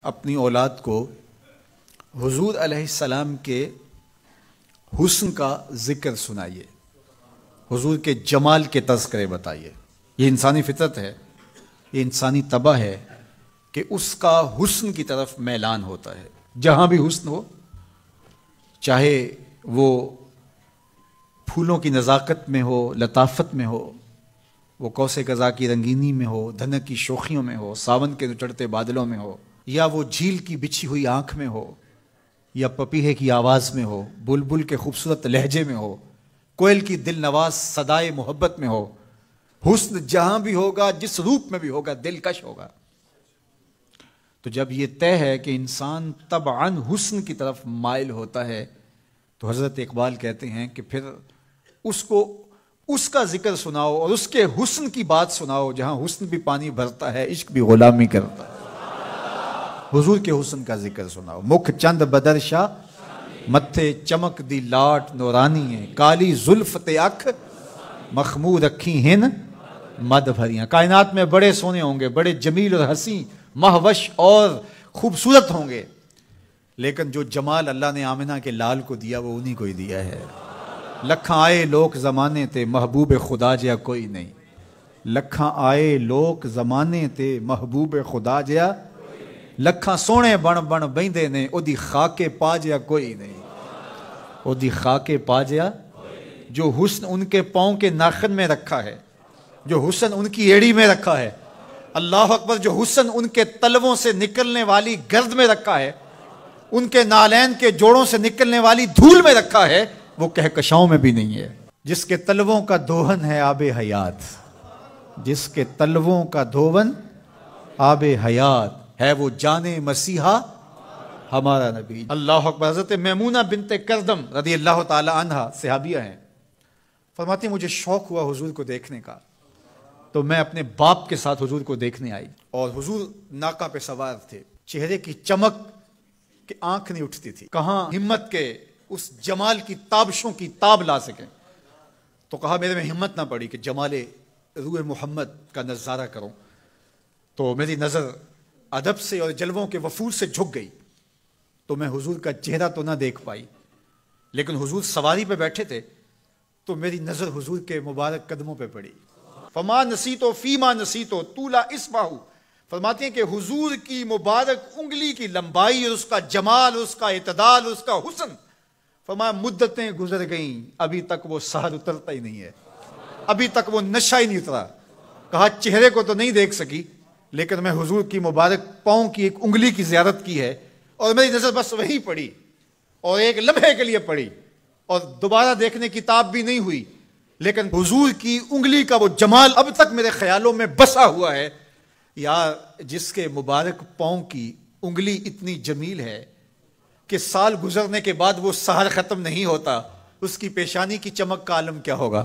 اپنی اولاد کو حضور علیہ السلام کے حسن کا ذکر سنائیے، حضور کے جمال کے تذکرے بتائیے۔ یہ انسانی فطرت ہے، یہ انسانی طبع ہے کہ اس کا حسن کی طرف میلان ہوتا ہے۔ جہاں بھی حسن ہو، چاہے وہ پھولوں کی نزاکت میں ہو، لطافت میں ہو، وہ کوس قضا کی رنگینی میں ہو، دھنک کی شوخیوں میں ہو، ساون کے چڑھتے بادلوں میں ہو، یا وہ جھیل کی بچھی ہوئی آنکھ میں ہو، یا پپیہے کی آواز میں ہو، بلبل کے خوبصورت لہجے میں ہو، کوئل کی دل نواز صدائے محبت میں ہو، حسن جہاں بھی ہوگا، جس روپ میں بھی ہوگا، دلکش ہوگا۔ تو جب یہ طے ہے کہ انسان طبعاً حسن کی طرف مائل ہوتا ہے، تو حضرت اقبال کہتے ہیں کہ پھر اس کو اس کا ذکر سناؤ اور اس کے حسن کی بات سناؤ، جہاں حسن بھی پانی بھرتا ہے، عشق بھی غلامی کرتا ہے۔ حضور کے حسن کا ذکر سناؤ۔ مکھ چند بدرشا متھے چمک دی لاٹ نورانی ہے، کالی زلف تے اکھ مخمور رکھی ہن مد بھریاں۔ کائنات میں بڑے سونے ہوں گے، بڑے جمیل اور حسین، مہوش اور خوبصورت ہوں گے، لیکن جو جمال اللہ نے آمنہ کے لال کو دیا وہ انہی کو ہی دیا ہے۔ لکھاں آئے لوک زمانے تے محبوب خدا جیا کوئی نہیں، لکھاں آئے لوک زمانے تے محبوب خدا جیا، لکھاں سونے بن بن بیندے نے او دی خاکے پا جیا کوئی نہیں، او دی خاکے پا جیا۔ جو حسن ان کے پاؤں کے ناخن میں رکھا ہے، جو حسن ان کی ایڑی میں رکھا ہے، اللہ اکبر، جو حسن ان کے تلووں سے نکلنے والی گرد میں رکھا ہے، ان کے نالین کے جوڑوں سے نکلنے والی دھول میں رکھا ہے، وہ کہکشاؤں میں بھی نہیں ہے۔ جس کے تلووں کا دھون ہے آب حیات، جس کے تلووں کا دھون آب حیات ہے، وہ جان مسیحا ہمارا نبی۔ اللہ اکبر۔ حضرت میمونہ بنت کردم رضی اللہ تعالی عنہ صحابیہ ہیں، فرماتی مجھے شوق ہوا حضور کو دیکھنے کا، تو میں اپنے باپ کے ساتھ حضور کو دیکھنے آئی، اور حضور ناقہ پہ سوار تھے، چہرے کی چمک کہ آنکھ نہیں اٹھتی تھی، کہاں ہمت کے اس جمال کی تابشوں کی تاب لا سکیں۔ تو کہا میرے میں ہمت نہ پڑی کہ جمال روح محمد کا نظارہ کروں، تو میری نظر ادب سے اور جلووں کے وفور سے جھک گئی، تو میں حضور کا چہرہ تو نہ دیکھ پائی، لیکن حضور سواری پہ بیٹھے تھے تو میری نظر حضور کے مبارک قدموں پہ پڑی۔ فما نسیتو فیما نسیتو طولا اسمہو، فرماتے ہیں کہ حضور کی مبارک انگلی کی لمبائی اور اس کا جمال، اس کا اعتدال، اس کا حسن، فرمایا مدتیں گزر گئیں، ابھی تک وہ سحر اترتا ہی نہیں ہے، ابھی تک وہ نشہ ہی نہیں اترا۔ کہا چہرے کو تو نہیں دیکھ سکی، لیکن میں حضور کی مبارک پاؤں کی ایک انگلی کی زیارت کی ہے، اور میری نظر بس وہی پڑی، اور ایک لمحے کے لیے پڑی، اور دوبارہ دیکھنے کی تاب بھی نہیں ہوئی، لیکن حضور کی انگلی کا وہ جمال اب تک میرے خیالوں میں بسا ہوا ہے۔ یار جس کے مبارک پاؤں کی انگلی اتنی جمیل ہے کہ سال گزرنے کے بعد وہ سحر ختم نہیں ہوتا، اس کی پیشانی کی چمک کا عالم کیا ہوگا،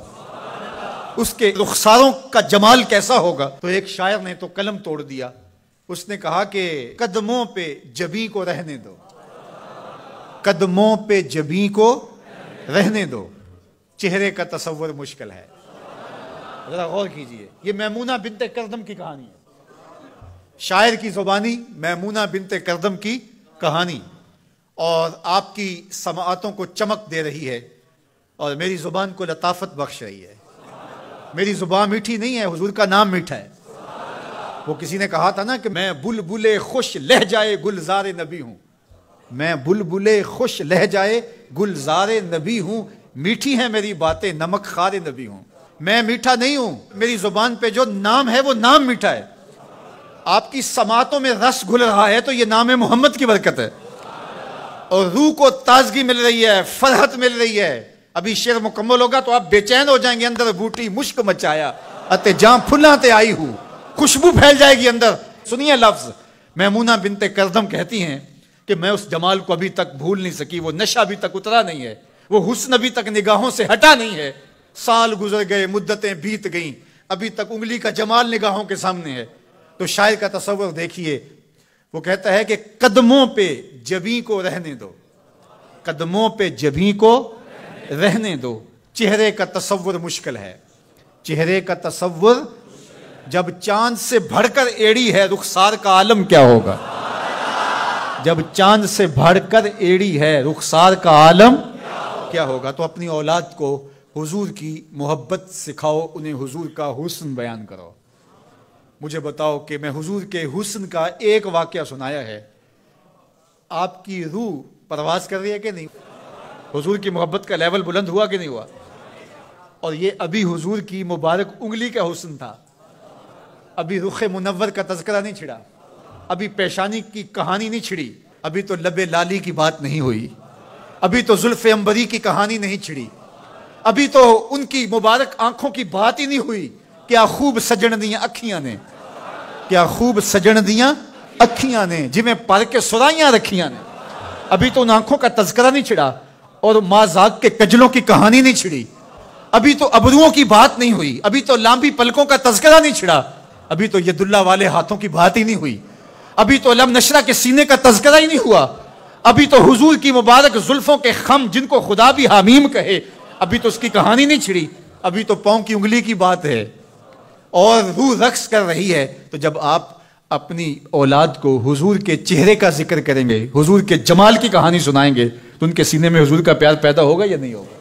اس کے رخساروں کا جمال کیسا ہوگا۔ تو ایک شاعر نے تو قلم توڑ دیا، اس نے کہا کہ قدموں پہ جبیں کو رہنے دو، قدموں پہ جبیں کو رہنے دو، چہرے کا تصور مشکل ہے۔ ذرا غور کیجئے، یہ میمونہ بنت کردم کی کہانی ہے، شاعر کی زبانی میمونہ بنت کردم کی کہانی، اور آپ کی سماعتوں کو چمک دے رہی ہے، اور میری زبان کو لطافت بخش رہی ہے۔ میری زبان میٹھی نہیں ہے، حضور کا نام میٹھا ہے۔ وہ کسی نے کہا تھا نا کہ میں بلبل خوش لہجائے گلزار نبی ہوں، میں بلبل خوش لہجائے گلزار نبی ہوں، میٹھی ہیں میری باتیں نمک خار نبی ہوں۔ میں میٹھا نہیں ہوں، میری زبان پہ جو نام ہے وہ نام میٹھا ہے۔ آپ کی سماعتوں میں رس گھل رہا ہے تو یہ نام محمد کی برکت ہے، اور روح کو تازگی مل رہی ہے، فرحت مل رہی ہے۔ ابھی شعر مکمل ہوگا تو آپ بے چین ہو جائیں گے، اندر بوٹی مشک مچایا اتے جہاں پھلاں تے آئی ہوں، خوشبو پھیل جائے گی اندر۔ سنیے لفظ، میمونہ بنت کردم کہتی ہیں کہ میں اس جمال کو ابھی تک بھول نہیں سکی، وہ نشہ ابھی تک اترا نہیں ہے، وہ حسن ابھی تک نگاہوں سے ہٹا نہیں ہے۔ سال گزر گئے، مدتیں بیت گئیں، ابھی تک انگلی کا جمال نگاہوں کے سامنے ہے۔ تو شاعر کا تصور دیکھیے، وہ کہتا ہے کہ قدموں پہ جبیں کو رہنے دو، قدموں پہ جبیں کو رہنے دو، چہرے کا تصور مشکل ہے، چہرے کا تصور جب چاند سے بڑھ کر ایڑی ہے، رخسار کا عالم کیا ہوگا۔ جب چاند سے بڑھ کر ایڑی ہے رخسار کا عالم کیا ہوگا؟ تو اپنی اولاد کو حضور کی محبت سکھاؤ، انہیں حضور کا حسن بیان کرو۔ مجھے بتاؤ کہ میں حضور کے حسن کا ایک واقعہ سنایا ہے، آپ کی روح پرواز کر رہی ہے کہ نہیں؟ حضور کی محبت کا لیول بلند ہوا کہ نہیں ہوا؟ اور یہ ابھی حضور کی مبارک انگلی کا حسن تھا، ابھی رخ منور کا تذکرہ نہیں چھڑا، ابھی پیشانی کی کہانی نہیں چھڑی، ابھی تو لب لالی کی بات نہیں ہوئی، ابھی تو زلف عنبری کی کہانی نہیں چھڑی، ابھی تو ان کی مبارک آنکھوں کی بات ہی نہیں ہوئی۔ کیا خوب سجن دیاں اکھیاں نے، کیا خوب سجن دیاں اکھیاں نے، جویں پر کے سرائیاں رکھیاں نے، ابھی تو ان آنکھوں کا تذکرہ نہیں چھڑا اور مازاق کے کجلوں کی کہانی نہیں چھڑی، ابھی تو ابروؤں کی بات نہیں ہوئی، ابھی تو لامبی پلکوں کا تذکرہ نہیں چھڑا، ابھی تو ید اللہ والے ہاتھوں کی بات ہی نہیں ہوئی، ابھی تو لم نشرہ کے سینے کا تذکرہ ہی نہیں ہوا، ابھی تو حضور کی مبارک زلفوں کے خم جن کو خدا بھی حمیم کہے، ابھی تو اس کی کہانی نہیں چھڑی، ابھی تو پاؤں کی انگلی کی بات ہے اور روح رقص کر رہی ہے۔ تو جب آپ اپنی اولاد کو حضور کے چہرے کا ذکر کریں گے، حضور کے جمال کی کہانی سنائیں گے، تو ان کے سینے میں حضور کا پیار پیدا ہوگا یا نہیں ہوگا؟